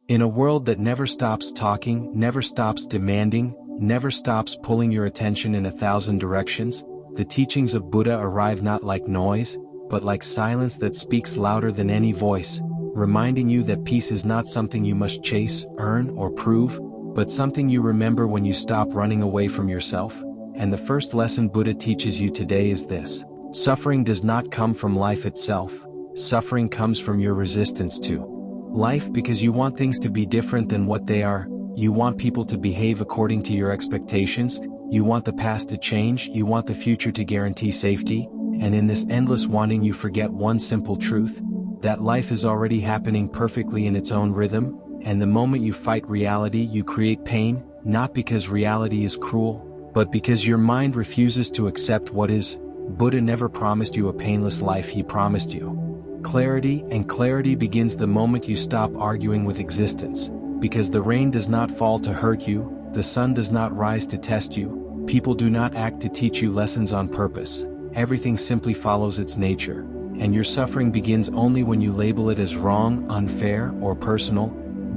In a world that never stops talking, never stops demanding, never stops pulling your attention in 1,000 directions, the teachings of Buddha arrive not like noise, but like silence that speaks louder than any voice, reminding you that peace is not something you must chase, earn, or prove, but something you remember when you stop running away from yourself. And the first lesson Buddha teaches you today is this: suffering does not come from life itself. Suffering comes from your resistance to life because you want things to be different than what they are. You want people to behave according to your expectations, you want the past to change, you want the future to guarantee safety, and in this endless wanting you forget one simple truth: that life is already happening perfectly in its own rhythm, and the moment you fight reality you create pain, not because reality is cruel, but because your mind refuses to accept what is. Buddha never promised you a painless life, he promised you clarity, and clarity begins the moment you stop arguing with existence. Because the rain does not fall to hurt you, the sun does not rise to test you, people do not act to teach you lessons on purpose. Everything simply follows its nature, and your suffering begins only when you label it as wrong, unfair, or personal.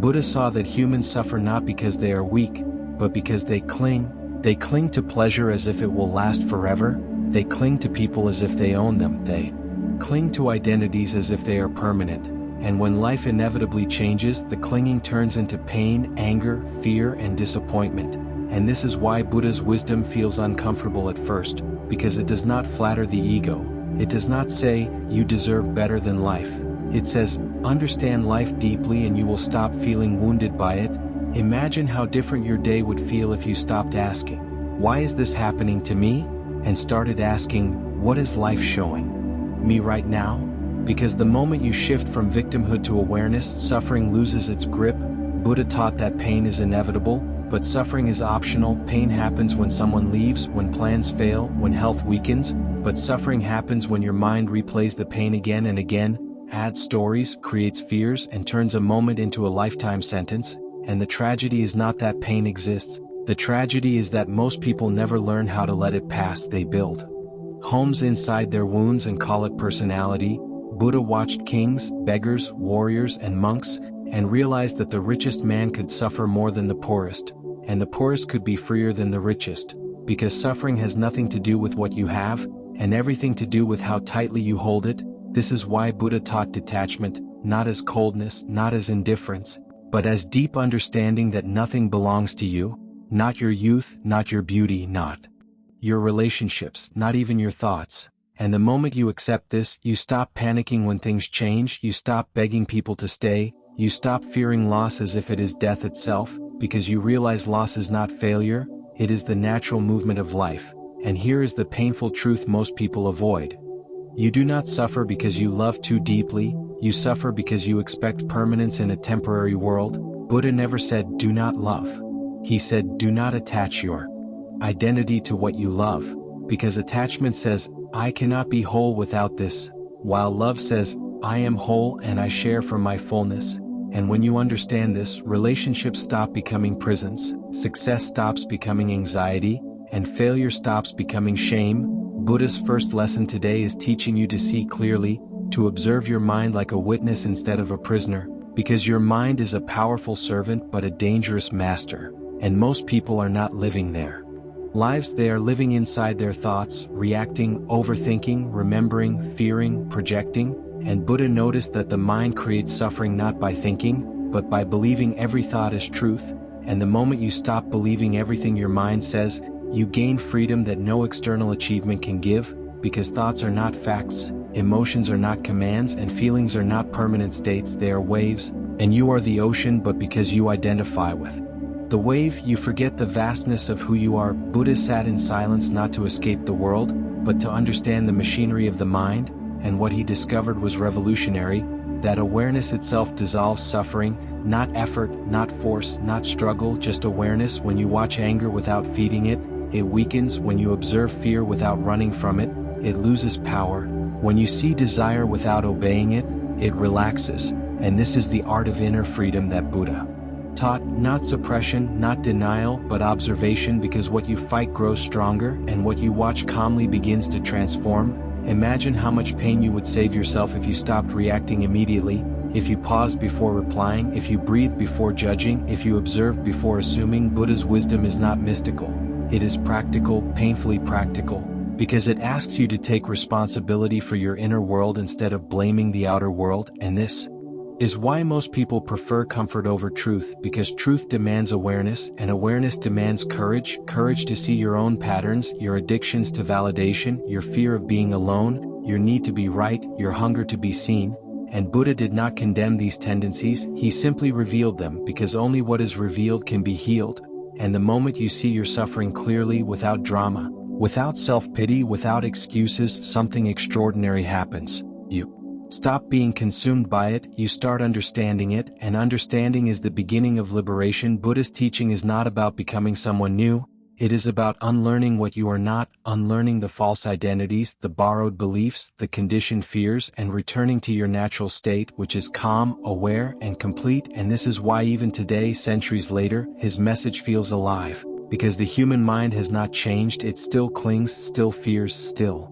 Buddha saw that humans suffer not because they are weak, but because they cling. They cling to pleasure as if it will last forever, they cling to people as if they own them, they cling to identities as if they are permanent, and when life inevitably changes, the clinging turns into pain, anger, fear, and disappointment. And this is why Buddha's wisdom feels uncomfortable at first, because it does not flatter the ego. It does not say, you deserve better than life. It says, understand life deeply and you will stop feeling wounded by it. Imagine how different your day would feel if you stopped asking, why is this happening to me? And started asking, what is life showing me right now? Because the moment you shift from victimhood to awareness, suffering loses its grip. Buddha taught that pain is inevitable, but suffering is optional. Pain happens when someone leaves, when plans fail, when health weakens, but suffering happens when your mind replays the pain again and again, adds stories, creates fears, and turns a moment into a lifetime sentence. And the tragedy is not that pain exists, the tragedy is that most people never learn how to let it pass. They build homes inside their wounds and call it personality. Buddha watched kings, beggars, warriors, and monks, and realized that the richest man could suffer more than the poorest, and the poorest could be freer than the richest, because suffering has nothing to do with what you have, and everything to do with how tightly you hold it. This is why Buddha taught detachment, not as coldness, not as indifference, but as deep understanding that nothing belongs to you, not your youth, not your beauty, not your relationships, not even your thoughts. And the moment you accept this, you stop panicking when things change, you stop begging people to stay, you stop fearing loss as if it is death itself, because you realize loss is not failure, it is the natural movement of life. And here is the painful truth most people avoid. You do not suffer because you love too deeply, you suffer because you expect permanence in a temporary world. Buddha never said, do not love. He said, do not attach your identity to what you love, because attachment says, I cannot be whole without this, while love says, I am whole and I share from my fullness. And when you understand this, relationships stop becoming prisons, success stops becoming anxiety, and failure stops becoming shame. Buddha's first lesson today is teaching you to see clearly, to observe your mind like a witness instead of a prisoner, because your mind is a powerful servant but a dangerous master, and most people are not living their lives. They are living inside their thoughts, reacting, overthinking, remembering, fearing, projecting. And Buddha noticed that the mind creates suffering not by thinking, but by believing every thought is truth. And the moment you stop believing everything your mind says, you gain freedom that no external achievement can give, because thoughts are not facts, emotions are not commands, and feelings are not permanent states, they are waves, and you are the ocean. But because you identify with the wave, you forget the vastness of who you are. Buddha sat in silence not to escape the world, but to understand the machinery of the mind, and what he discovered was revolutionary, that awareness itself dissolves suffering, not effort, not force, not struggle, just awareness. When you watch anger without feeding it, it weakens. When you observe fear without running from it, it loses power. When you see desire without obeying it, it relaxes. And this is the art of inner freedom that Buddha taught. Not suppression, not denial, but observation, because what you fight grows stronger, and what you watch calmly begins to transform. Imagine how much pain you would save yourself if you stopped reacting immediately. if you pause before replying, if you breathe before judging, if you observe before assuming. Buddha's wisdom is not mystical. It is practical, painfully practical, because it asks you to take responsibility for your inner world instead of blaming the outer world. And this is why most people prefer comfort over truth, because truth demands awareness, and awareness demands courage, courage to see your own patterns, your addictions to validation, your fear of being alone, your need to be right, your hunger to be seen. And Buddha did not condemn these tendencies, he simply revealed them, because only what is revealed can be healed. And the moment you see your suffering clearly, without drama, without self-pity, without excuses, something extraordinary happens. You stop being consumed by it, you start understanding it, and understanding is the beginning of liberation. Buddha's teaching is not about becoming someone new, it is about unlearning what you are not, unlearning the false identities, the borrowed beliefs, the conditioned fears, and returning to your natural state, which is calm, aware, and complete. And this is why even today, centuries later, his message feels alive, because the human mind has not changed, it still clings, still fears, still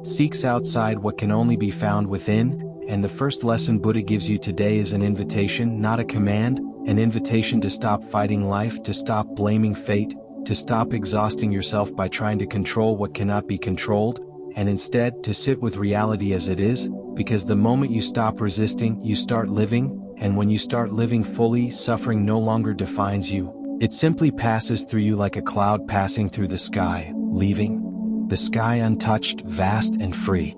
seeks outside what can only be found within. And the first lesson Buddha gives you today is an invitation, not a command, an invitation to stop fighting life, to stop blaming fate, to stop exhausting yourself by trying to control what cannot be controlled, and instead to sit with reality as it is, because the moment you stop resisting, you start living, and when you start living fully, suffering no longer defines you. It simply passes through you like a cloud passing through the sky, leaving the sky untouched, vast and free.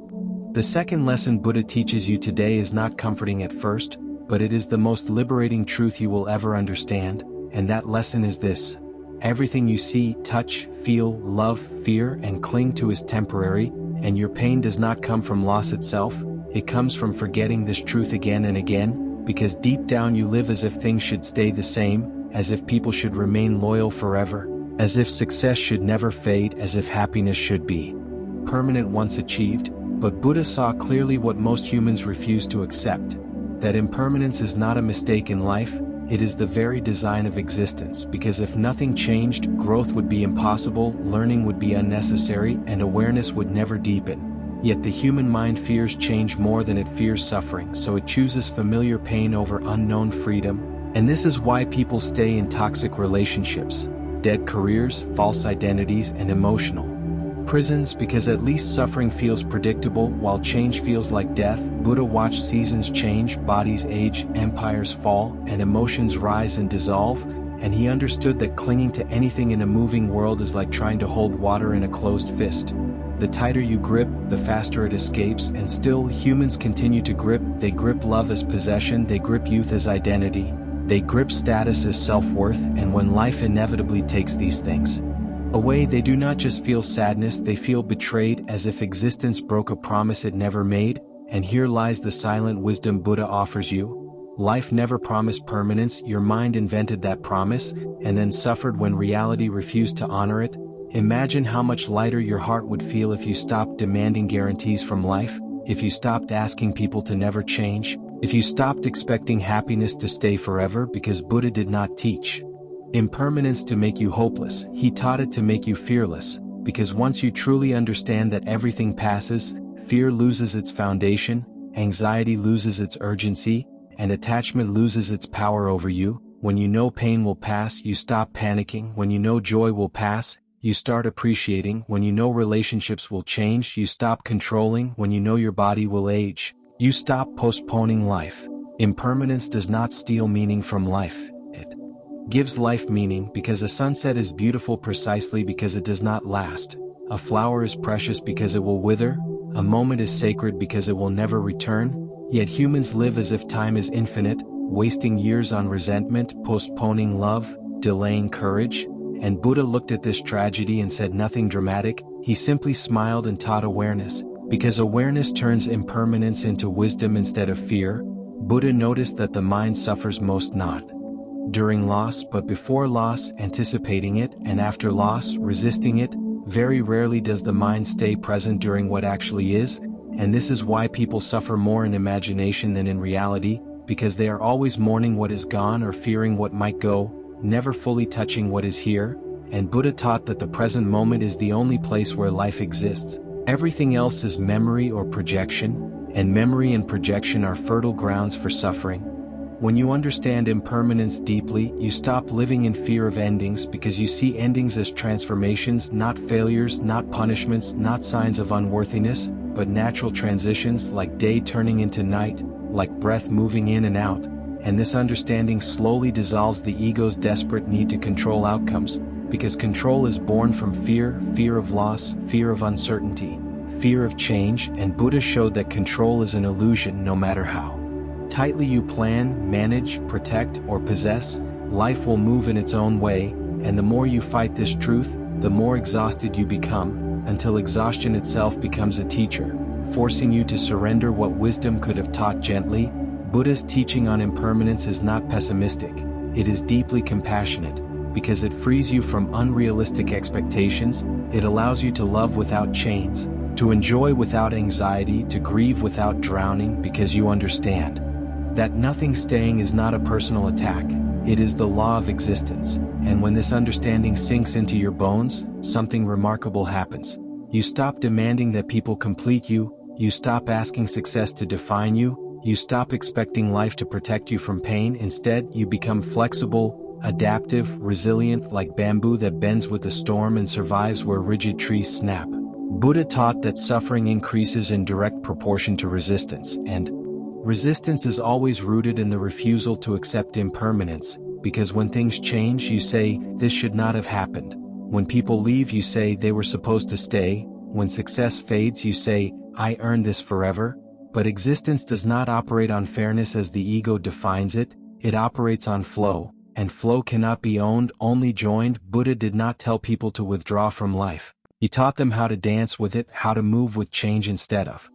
The second lesson Buddha teaches you today is not comforting at first, but it is the most liberating truth you will ever understand, and that lesson is this: everything you see, touch, feel, love, fear, and cling to is temporary, and your pain does not come from loss itself, it comes from forgetting this truth again and again, because deep down you live as if things should stay the same, as if people should remain loyal forever, as if success should never fade, as if happiness should be permanent once achieved. But Buddha saw clearly what most humans refuse to accept: that impermanence is not a mistake in life, it is the very design of existence, because if nothing changed, growth would be impossible, learning would be unnecessary, and awareness would never deepen. Yet the human mind fears change more than it fears suffering, so it chooses familiar pain over unknown freedom. And this is why people stay in toxic relationships, dead careers, false identities, and emotional prisons, because at least suffering feels predictable, while change feels like death. Buddha watched seasons change, bodies age, empires fall, and emotions rise and dissolve, and he understood that clinging to anything in a moving world is like trying to hold water in a closed fist. The tighter you grip, the faster it escapes, and still humans continue to grip. They grip love as possession, they grip youth as identity, they grip status as self-worth, and when life inevitably takes these things away, they do not just feel sadness, they feel betrayed, as if existence broke a promise it never made. And here lies the silent wisdom Buddha offers you. Life never promised permanence, your mind invented that promise, and then suffered when reality refused to honor it. Imagine how much lighter your heart would feel if you stopped demanding guarantees from life, if you stopped asking people to never change, if you stopped expecting happiness to stay forever, because Buddha did not teach impermanence to make you hopeless, he taught it to make you fearless, because once you truly understand that everything passes, fear loses its foundation, anxiety loses its urgency, and attachment loses its power over you. When you know pain will pass, you stop panicking. When you know joy will pass, you start appreciating. When you know relationships will change, you stop controlling. When you know your body will age, you stop postponing life. Impermanence does not steal meaning from life, it gives life meaning, because a sunset is beautiful precisely because it does not last. A flower is precious because it will wither. A moment is sacred because it will never return. Yet humans live as if time is infinite, wasting years on resentment, postponing love, delaying courage. And Buddha looked at this tragedy and said nothing dramatic, he simply smiled and taught awareness, because awareness turns impermanence into wisdom instead of fear. Buddha noticed that the mind suffers most not during loss, but before loss, anticipating it, and after loss, resisting it. Very rarely does the mind stay present during what actually is, and this is why people suffer more in imagination than in reality, because they are always mourning what is gone or fearing what might go, never fully touching what is here. And Buddha taught that the present moment is the only place where life exists. Everything else is memory or projection, and memory and projection are fertile grounds for suffering. When you understand impermanence deeply, you stop living in fear of endings because you see endings as transformations, not failures, not punishments, not signs of unworthiness, but natural transitions like day turning into night, like breath moving in and out, and this understanding slowly dissolves the ego's desperate need to control outcomes, because control is born from fear, fear of loss, fear of uncertainty, fear of change, and Buddha showed that control is an illusion no matter how tightly you plan, manage, protect, or possess, life will move in its own way, and the more you fight this truth, the more exhausted you become, until exhaustion itself becomes a teacher, forcing you to surrender what wisdom could have taught gently. Buddha's teaching on impermanence is not pessimistic, it is deeply compassionate, because it frees you from unrealistic expectations, it allows you to love without chains, to enjoy without anxiety, to grieve without drowning, because you understand that nothing staying is not a personal attack, it is the law of existence, and when this understanding sinks into your bones, something remarkable happens. You stop demanding that people complete you, you stop asking success to define you, you stop expecting life to protect you from pain, instead you become flexible, adaptive, resilient, like bamboo that bends with the storm and survives where rigid trees snap. Buddha taught that suffering increases in direct proportion to resistance, and resistance is always rooted in the refusal to accept impermanence, because when things change you say, this should not have happened. When people leave you say they were supposed to stay, when success fades you say, I earned this forever. But existence does not operate on fairness as the ego defines it, it operates on flow, and flow cannot be owned, only joined. Buddha did not tell people to withdraw from life. He taught them how to dance with it, how to move with change instead of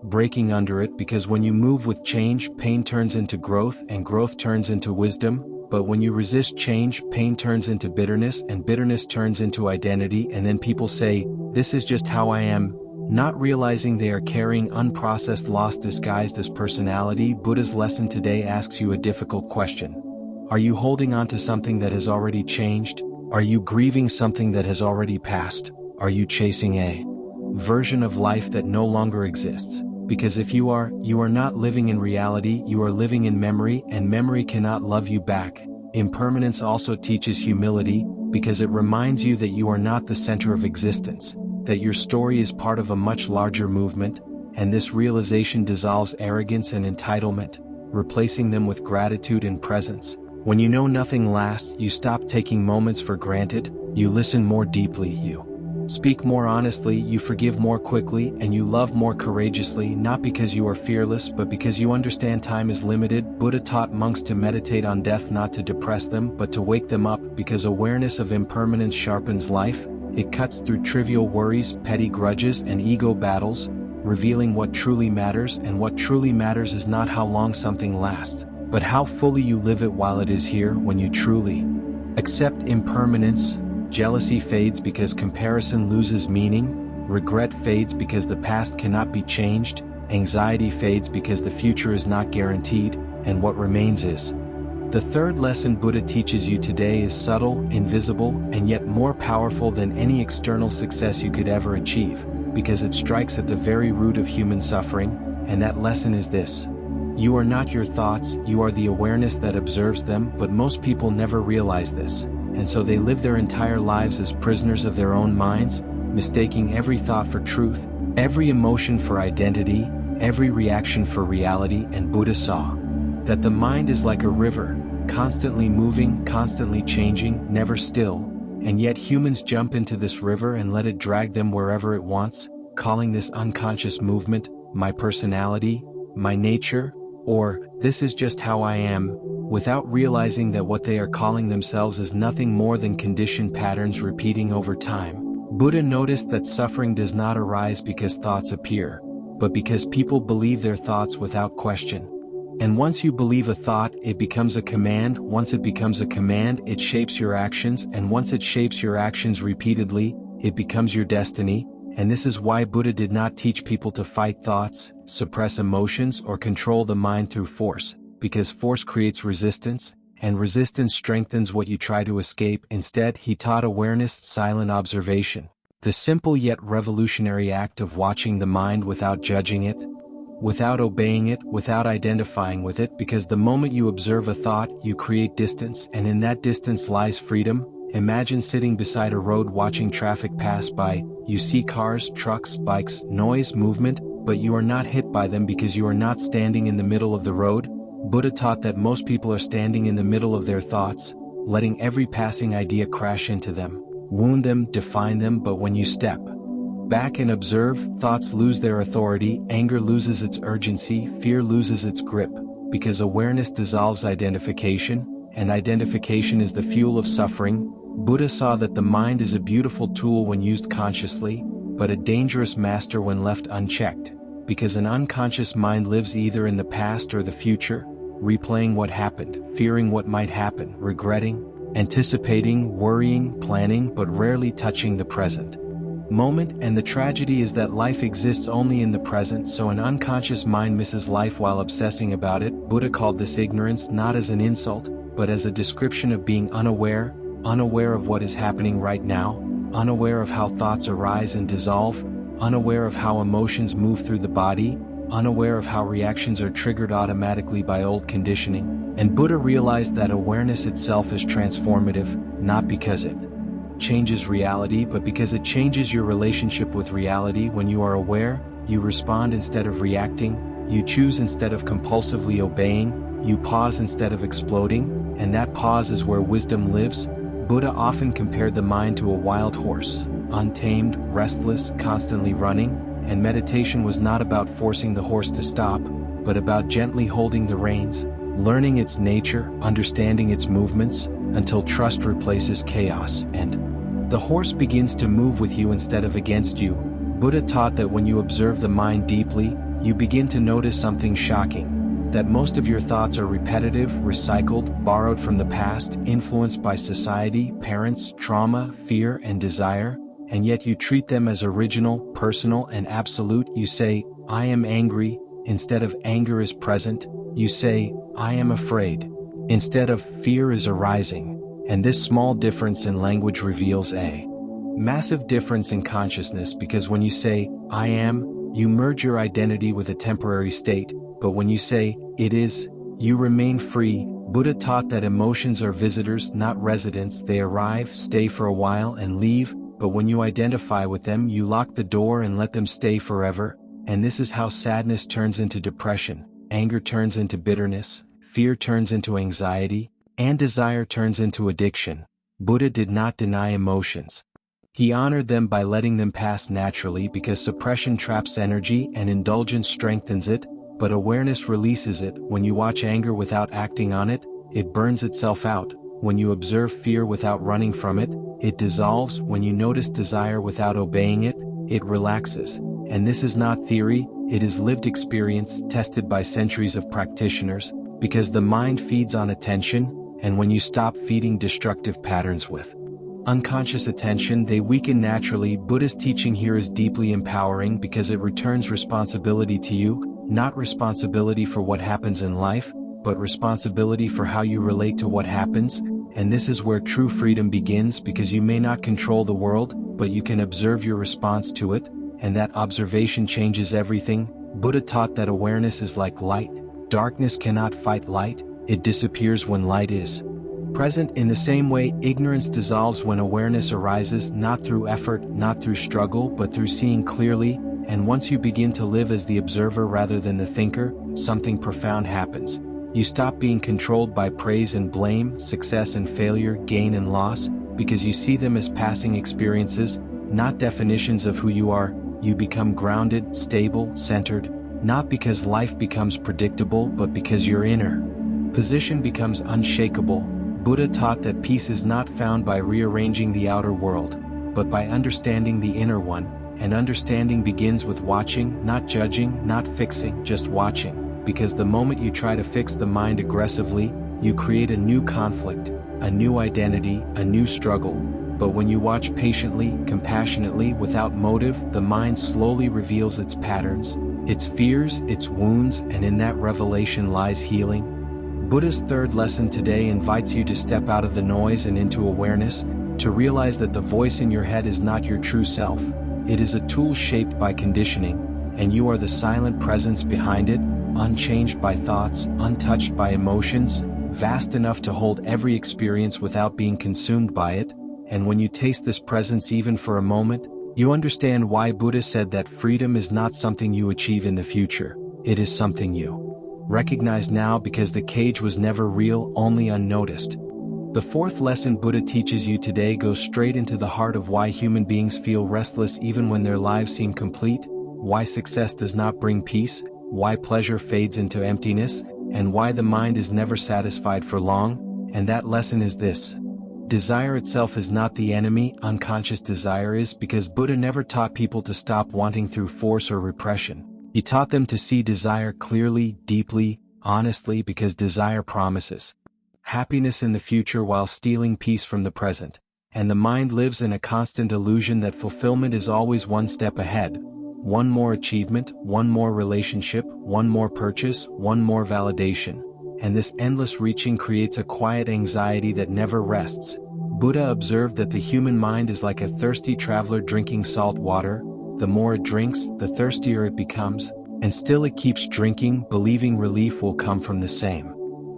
breaking under it, because when you move with change, pain turns into growth and growth turns into wisdom, but when you resist change, pain turns into bitterness and bitterness turns into identity, and then people say, this is just how I am, not realizing they are carrying unprocessed loss disguised as personality. Buddha's lesson today asks you a difficult question. Are you holding on to something that has already changed? Are you grieving something that has already passed? Are you chasing a version of life that no longer exists? Because if you are not living in reality, you are living in memory, and memory cannot love you back. Impermanence also teaches humility, because it reminds you that you are not the center of existence, that your story is part of a much larger movement, and this realization dissolves arrogance and entitlement, replacing them with gratitude and presence. When you know nothing lasts, you stop taking moments for granted, you listen more deeply, you speak more honestly, you forgive more quickly, and you love more courageously, not because you are fearless but because you understand time is limited. Buddha taught monks to meditate on death, not to depress them but to wake them up, because awareness of impermanence sharpens life. It cuts through trivial worries, petty grudges, and ego battles, revealing what truly matters, and what truly matters is not how long something lasts, but how fully you live it while it is here. When you truly accept impermanence, jealousy fades because comparison loses meaning, regret fades because the past cannot be changed, anxiety fades because the future is not guaranteed, and what remains is. The third lesson Buddha teaches you today is subtle, invisible, and yet more powerful than any external success you could ever achieve, because it strikes at the very root of human suffering, and that lesson is this. You are not your thoughts, you are the awareness that observes them, but most people never realize this, and so they live their entire lives as prisoners of their own minds, mistaking every thought for truth, every emotion for identity, every reaction for reality. And Buddha saw that the mind is like a river, constantly moving, constantly changing, never still, and yet humans jump into this river and let it drag them wherever it wants, calling this unconscious movement, my personality, my nature, or, this is just how I am, without realizing that what they are calling themselves is nothing more than conditioned patterns repeating over time. Buddha noticed that suffering does not arise because thoughts appear, but because people believe their thoughts without question. And once you believe a thought, it becomes a command. Once it becomes a command, it shapes your actions, and once it shapes your actions repeatedly, it becomes your destiny. And this is why Buddha did not teach people to fight thoughts, suppress emotions, or control the mind through force, because force creates resistance, and resistance strengthens what you try to escape. Instead, he taught awareness, silent observation, the simple yet revolutionary act of watching the mind without judging it. without obeying it, without identifying with it, because the moment you observe a thought, you create distance, and in that distance lies freedom. Imagine sitting beside a road watching traffic pass by. You see cars, trucks, bikes, noise, movement, but you are not hit by them because you are not standing in the middle of the road. Buddha taught that most people are standing in the middle of their thoughts, letting every passing idea crash into them, wound them, define them. But when you step back and observe, thoughts lose their authority, anger loses its urgency, fear loses its grip, because awareness dissolves identification, and identification is the fuel of suffering. Buddha saw that the mind is a beautiful tool when used consciously, but a dangerous master when left unchecked, because an unconscious mind lives either in the past or the future, replaying what happened, fearing what might happen, regretting, anticipating, worrying, planning, but rarely touching the present moment. And the tragedy is that life exists only in the present, so an unconscious mind misses life while obsessing about it. Buddha called this ignorance, not as an insult, but as a description of being unaware of what is happening right now, unaware of how thoughts arise and dissolve, unaware of how emotions move through the body, unaware of how reactions are triggered automatically by old conditioning. And Buddha realized that awareness itself is transformative, not because it changes reality, but because it changes your relationship with reality. When you are aware, you respond instead of reacting, you choose instead of compulsively obeying, you pause instead of exploding, and that pause is where wisdom lives. Buddha often compared the mind to a wild horse, untamed, restless, constantly running, and meditation was not about forcing the horse to stop, but about gently holding the reins, learning its nature, understanding its movements, until trust replaces chaos, and the horse begins to move with you instead of against you. Buddha taught that when you observe the mind deeply, you begin to notice something shocking, that most of your thoughts are repetitive, recycled, borrowed from the past, influenced by society, parents, trauma, fear, and desire, and yet you treat them as original, personal, and absolute. You say, "I am angry," instead of "anger is present." You say, "I am afraid," instead of "fear is arising." And this small difference in language reveals a massive difference in consciousness, because when you say, "I am," you merge your identity with a temporary state, but when you say, "It is," you remain free. Buddha taught that emotions are visitors, not residents. They arrive, stay for a while, and leave, but when you identify with them, you lock the door and let them stay forever. And this is how sadness turns into depression, anger turns into bitterness, fear turns into anxiety, and desire turns into addiction. Buddha did not deny emotions. He honored them by letting them pass naturally, because suppression traps energy and indulgence strengthens it, but awareness releases it. When you watch anger without acting on it, it burns itself out. When you observe fear without running from it, it dissolves. When you notice desire without obeying it, it relaxes. And this is not theory, it is lived experience tested by centuries of practitioners, because the mind feeds on attention, and when you stop feeding destructive patterns with unconscious attention, they weaken naturally. Buddha's teaching here is deeply empowering because it returns responsibility to you, not responsibility for what happens in life, but responsibility for how you relate to what happens. And this is where true freedom begins, because you may not control the world, but you can observe your response to it, and that observation changes everything. Buddha taught that awareness is like light. Darkness cannot fight light, it disappears when light is present. In the same way, ignorance dissolves when awareness arises, not through effort, not through struggle, but through seeing clearly. And once you begin to live as the observer rather than the thinker, something profound happens. You stop being controlled by praise and blame, success and failure, gain and loss, because you see them as passing experiences, not definitions of who you are. You become grounded, stable, centered, not because life becomes predictable, but because your inner position becomes unshakable. Buddha taught that peace is not found by rearranging the outer world, but by understanding the inner one, and understanding begins with watching, not judging, not fixing, just watching, because the moment you try to fix the mind aggressively, you create a new conflict, a new identity, a new struggle. But when you watch patiently, compassionately, without motive, the mind slowly reveals its patterns, its fears, its wounds, and in that revelation lies healing. Buddha's third lesson today invites you to step out of the noise and into awareness, to realize that the voice in your head is not your true self. It is a tool shaped by conditioning, and you are the silent presence behind it, unchanged by thoughts, untouched by emotions, vast enough to hold every experience without being consumed by it, and when you taste this presence even for a moment, you understand why Buddha said that freedom is not something you achieve in the future, it is something you recognize now because the cage was never real, only unnoticed. The fourth lesson Buddha teaches you today goes straight into the heart of why human beings feel restless even when their lives seem complete, why success does not bring peace, why pleasure fades into emptiness, and why the mind is never satisfied for long, and that lesson is this. Desire itself is not the enemy, unconscious desire is, because Buddha never taught people to stop wanting through force or repression. He taught them to see desire clearly, deeply, honestly, because desire promises happiness in the future while stealing peace from the present, and the mind lives in a constant illusion that fulfillment is always one step ahead. One more achievement, one more relationship, one more purchase, one more validation. And this endless reaching creates a quiet anxiety that never rests. Buddha observed that the human mind is like a thirsty traveler drinking salt water. The more it drinks, the thirstier it becomes, and still it keeps drinking, believing relief will come from the same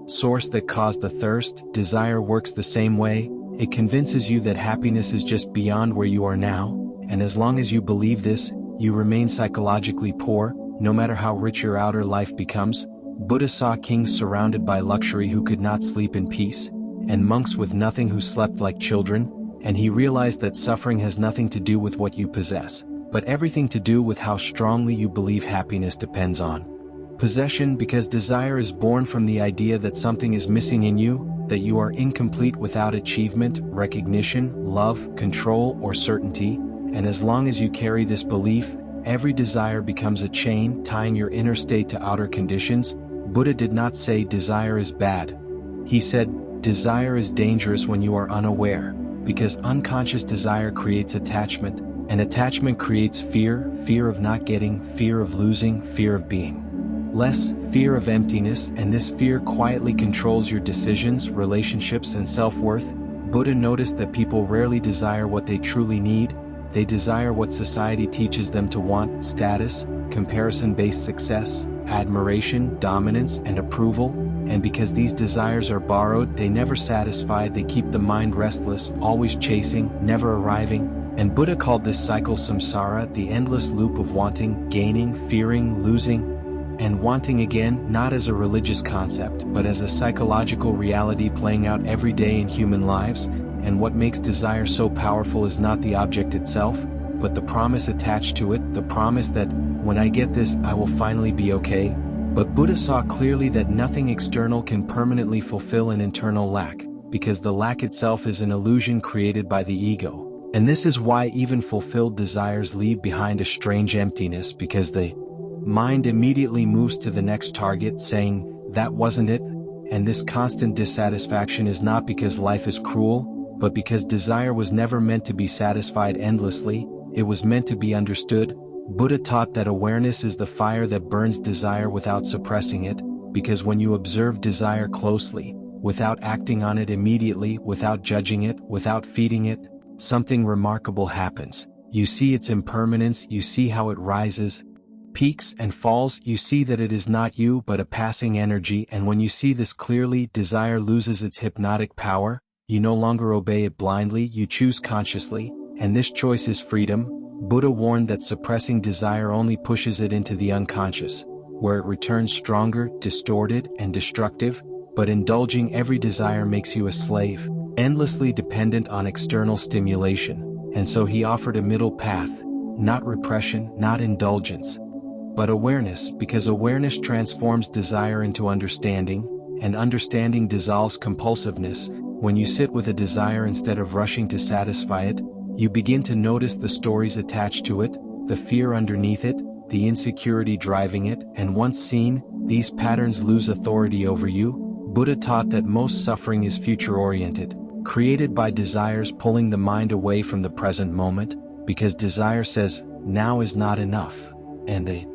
source that caused the thirst. Desire works the same way. It convinces you that happiness is just beyond where you are now, and as long as you believe this, you remain psychologically poor, no matter how rich your outer life becomes. Buddha saw kings surrounded by luxury who could not sleep in peace, and monks with nothing who slept like children, and he realized that suffering has nothing to do with what you possess, but everything to do with how strongly you believe happiness depends on possession, because desire is born from the idea that something is missing in you, that you are incomplete without achievement, recognition, love, control, or certainty, and as long as you carry this belief, every desire becomes a chain tying your inner state to outer conditions. Buddha did not say desire is bad. He said, desire is dangerous when you are unaware, because unconscious desire creates attachment, and attachment creates fear, fear of not getting, fear of losing, fear of being less, fear of emptiness, and this fear quietly controls your decisions, relationships, and self-worth. Buddha noticed that people rarely desire what they truly need. They desire what society teaches them to want: status, comparison-based success, admiration, dominance, and approval. And because these desires are borrowed, they never satisfy. They keep the mind restless, always chasing, never arriving. And Buddha called this cycle samsara, the endless loop of wanting, gaining, fearing, losing, and wanting again, not as a religious concept, but as a psychological reality playing out every day in human lives. And what makes desire so powerful is not the object itself, but the promise attached to it, the promise that, when I get this, I will finally be okay. But Buddha saw clearly that nothing external can permanently fulfill an internal lack, because the lack itself is an illusion created by the ego. And this is why even fulfilled desires leave behind a strange emptiness, because the mind immediately moves to the next target, saying, that wasn't it. And this constant dissatisfaction is not because life is cruel, but because desire was never meant to be satisfied endlessly, it was meant to be understood. Buddha taught that awareness is the fire that burns desire without suppressing it, because when you observe desire closely, without acting on it immediately, without judging it, without feeding it, something remarkable happens. You see its impermanence, you see how it rises, peaks and falls, you see that it is not you but a passing energy, and when you see this clearly, desire loses its hypnotic power. You no longer obey it blindly, you choose consciously, and this choice is freedom. Buddha warned that suppressing desire only pushes it into the unconscious, where it returns stronger, distorted, and destructive, but indulging every desire makes you a slave, endlessly dependent on external stimulation, and so he offered a middle path, not repression, not indulgence, but awareness, because awareness transforms desire into understanding, and understanding dissolves compulsiveness. When you sit with a desire instead of rushing to satisfy it, you begin to notice the stories attached to it, the fear underneath it, the insecurity driving it, and once seen, these patterns lose authority over you. Buddha taught that most suffering is future-oriented, created by desires pulling the mind away from the present moment, because desire says, now is not enough, and the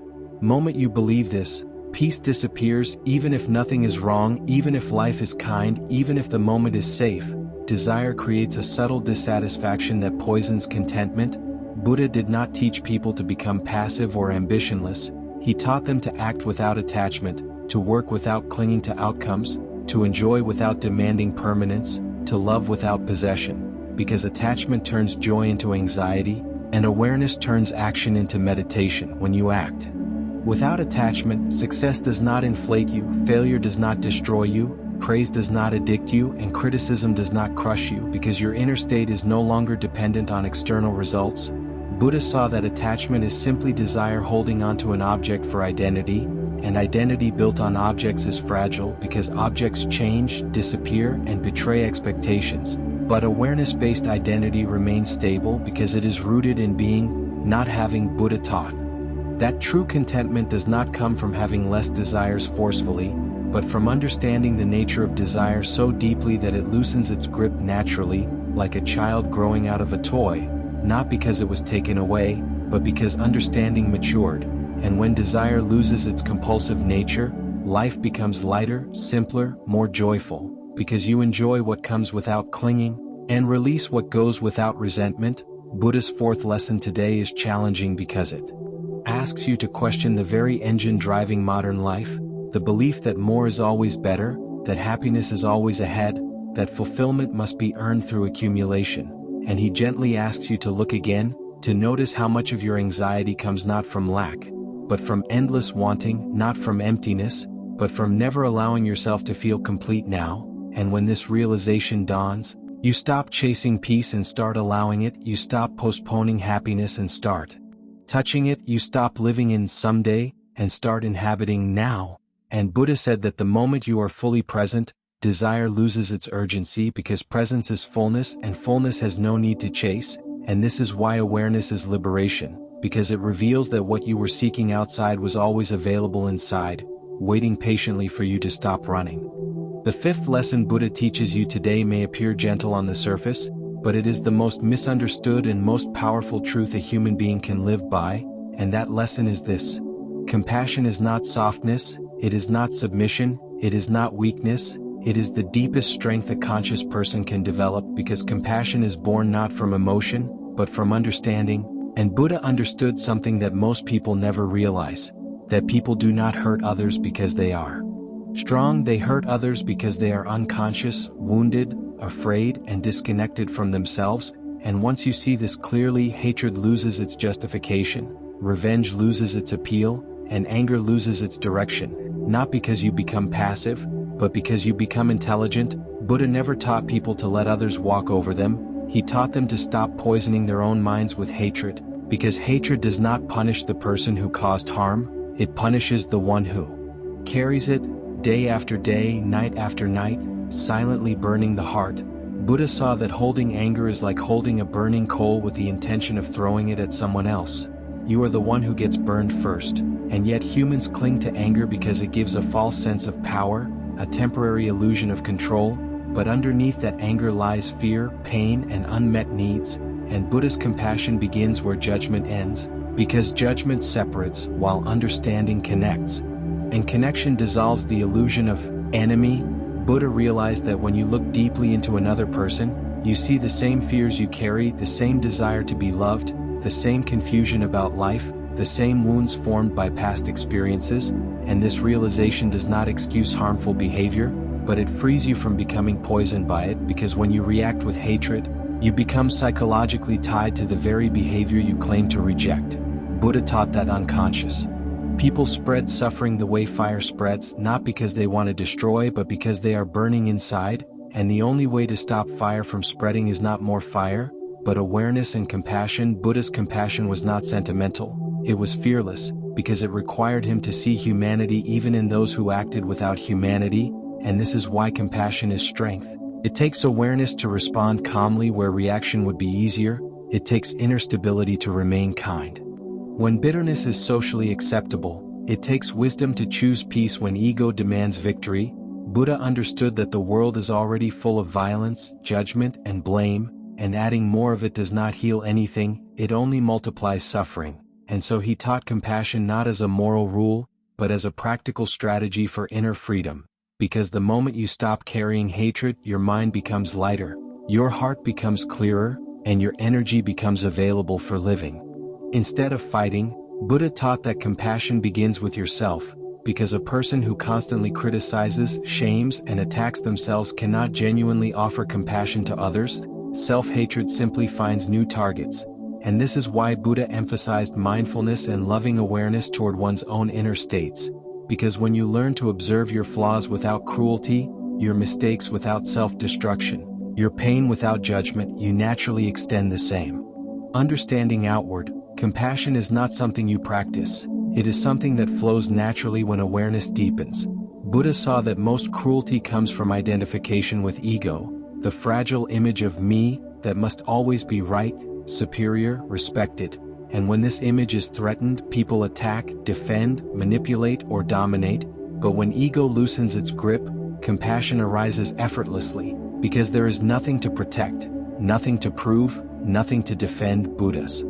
moment you believe this, peace disappears. Even if nothing is wrong, even if life is kind, even if the moment is safe, desire creates a subtle dissatisfaction that poisons contentment. Buddha did not teach people to become passive or ambitionless. He taught them to act without attachment, to work without clinging to outcomes, to enjoy without demanding permanence, to love without possession, because attachment turns joy into anxiety, and awareness turns action into meditation. When you act without attachment, success does not inflate you, failure does not destroy you, praise does not addict you, and criticism does not crush you, because your inner state is no longer dependent on external results. Buddha saw that attachment is simply desire holding onto an object for identity, and identity built on objects is fragile because objects change, disappear, and betray expectations. But awareness-based identity remains stable because it is rooted in being, not having. Buddha taught that true contentment does not come from having less desires forcefully, but from understanding the nature of desire so deeply that it loosens its grip naturally, like a child growing out of a toy, not because it was taken away, but because understanding matured. And when desire loses its compulsive nature, life becomes lighter, simpler, more joyful, because you enjoy what comes without clinging, and release what goes without resentment. Buddha's fourth lesson today is challenging because it asks you to question the very engine driving modern life, the belief that more is always better, that happiness is always ahead, that fulfillment must be earned through accumulation. And he gently asks you to look again, to notice how much of your anxiety comes not from lack, but from endless wanting, not from emptiness, but from never allowing yourself to feel complete now. And when this realization dawns, you stop chasing peace and start allowing it. You stop postponing happiness and start touching it. You stop living in someday and start inhabiting now. And Buddha said that the moment you are fully present, desire loses its urgency because presence is fullness and fullness has no need to chase. And this is why awareness is liberation, because it reveals that what you were seeking outside was always available inside, waiting patiently for you to stop running. The fifth lesson Buddha teaches you today may appear gentle on the surface, but it is the most misunderstood and most powerful truth a human being can live by, and that lesson is this: compassion is not softness, it is not submission, it is not weakness, it is the deepest strength a conscious person can develop, because compassion is born not from emotion, but from understanding. And Buddha understood something that most people never realize, that people do not hurt others because they are strong. They hurt others because they are unconscious, wounded, afraid, and disconnected from themselves. And once you see this clearly, hatred loses its justification, revenge loses its appeal, and anger loses its direction, not because you become passive, but because you become intelligent. Buddha never taught people to let others walk over them. He taught them to stop poisoning their own minds with hatred, because hatred does not punish the person who caused harm, it punishes the one who carries it, day after day, night after night, silently burning the heart. Buddha saw that holding anger is like holding a burning coal with the intention of throwing it at someone else. You are the one who gets burned first, and yet humans cling to anger because it gives a false sense of power, a temporary illusion of control, but underneath that anger lies fear, pain, and unmet needs. And Buddha's compassion begins where judgment ends, because judgment separates while understanding connects. And connection dissolves the illusion of enemy. Buddha realized that when you look deeply into another person, you see the same fears you carry, the same desire to be loved, the same confusion about life, the same wounds formed by past experiences. And this realization does not excuse harmful behavior, but it frees you from becoming poisoned by it, because when you react with hatred, you become psychologically tied to the very behavior you claim to reject. Buddha taught that unconscious people spread suffering the way fire spreads, not because they want to destroy, but because they are burning inside. And the only way to stop fire from spreading is not more fire, but awareness and compassion. Buddha's compassion was not sentimental, it was fearless, because it required him to see humanity even in those who acted without humanity. And this is why compassion is strength. It takes awareness to respond calmly where reaction would be easier. It takes inner stability to remain kind when bitterness is socially acceptable. It takes wisdom to choose peace when ego demands victory. Buddha understood that the world is already full of violence, judgment, and blame, and adding more of it does not heal anything, it only multiplies suffering. And so he taught compassion not as a moral rule, but as a practical strategy for inner freedom. Because the moment you stop carrying hatred, your mind becomes lighter, your heart becomes clearer, and your energy becomes available for living. Instead of fighting, Buddha taught that compassion begins with yourself, because a person who constantly criticizes, shames, and attacks themselves cannot genuinely offer compassion to others. Self-hatred simply finds new targets, and this is why Buddha emphasized mindfulness and loving awareness toward one's own inner states, because when you learn to observe your flaws without cruelty, your mistakes without self-destruction, your pain without judgment, you naturally extend the same. Understanding outward, compassion is not something you practice, it is something that flows naturally when awareness deepens. Buddha saw that most cruelty comes from identification with ego, the fragile image of me that must always be right, superior, respected, and when this image is threatened, people attack, defend, manipulate, or dominate. But when ego loosens its grip, compassion arises effortlessly, because there is nothing to protect, nothing to prove, nothing to defend. Buddha's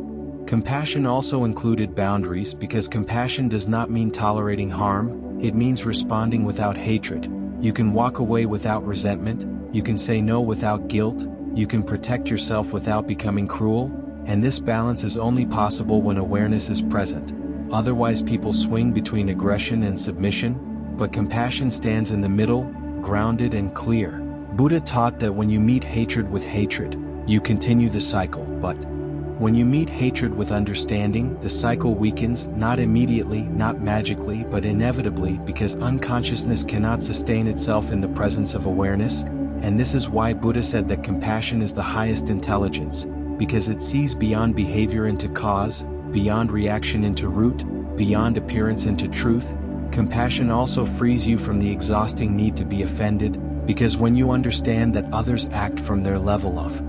compassion also included boundaries, because compassion does not mean tolerating harm, it means responding without hatred. You can walk away without resentment, you can say no without guilt, you can protect yourself without becoming cruel, and this balance is only possible when awareness is present. Otherwise, people swing between aggression and submission, but compassion stands in the middle, grounded and clear. Buddha taught that when you meet hatred with hatred, you continue the cycle, but when you meet hatred with understanding, the cycle weakens, not immediately, not magically, but inevitably, because unconsciousness cannot sustain itself in the presence of awareness, and this is why Buddha said that compassion is the highest intelligence, because it sees beyond behavior into cause, beyond reaction into root, beyond appearance into truth. Compassion also frees you from the exhausting need to be offended, because when you understand that others act from their level of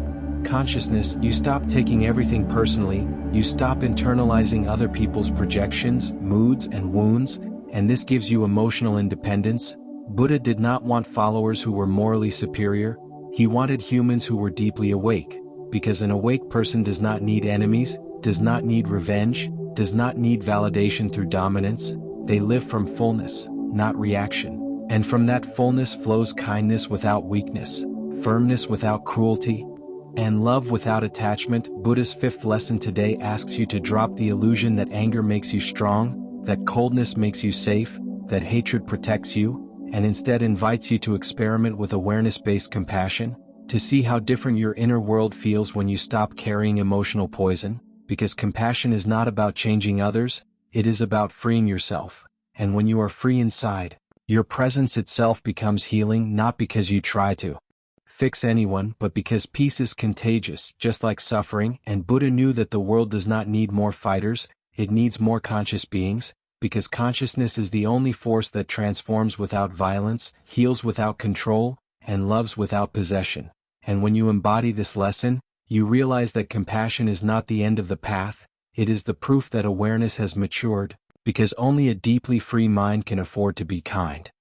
consciousness, you stop taking everything personally, you stop internalizing other people's projections, moods, and wounds, and this gives you emotional independence. Buddha did not want followers who were morally superior, he wanted humans who were deeply awake, because an awake person does not need enemies, does not need revenge, does not need validation through dominance. They live from fullness, not reaction, and from that fullness flows kindness without weakness, firmness without cruelty, and love without attachment. Buddha's fifth lesson today asks you to drop the illusion that anger makes you strong, that coldness makes you safe, that hatred protects you, and instead invites you to experiment with awareness-based compassion, to see how different your inner world feels when you stop carrying emotional poison, because compassion is not about changing others, it is about freeing yourself, and when you are free inside, your presence itself becomes healing, not because you try to fix anyone, but because peace is contagious, just like suffering. And Buddha knew that the world does not need more fighters, it needs more conscious beings, because consciousness is the only force that transforms without violence, heals without control, and loves without possession. And when you embody this lesson, you realize that compassion is not the end of the path, it is the proof that awareness has matured, because only a deeply free mind can afford to be kind.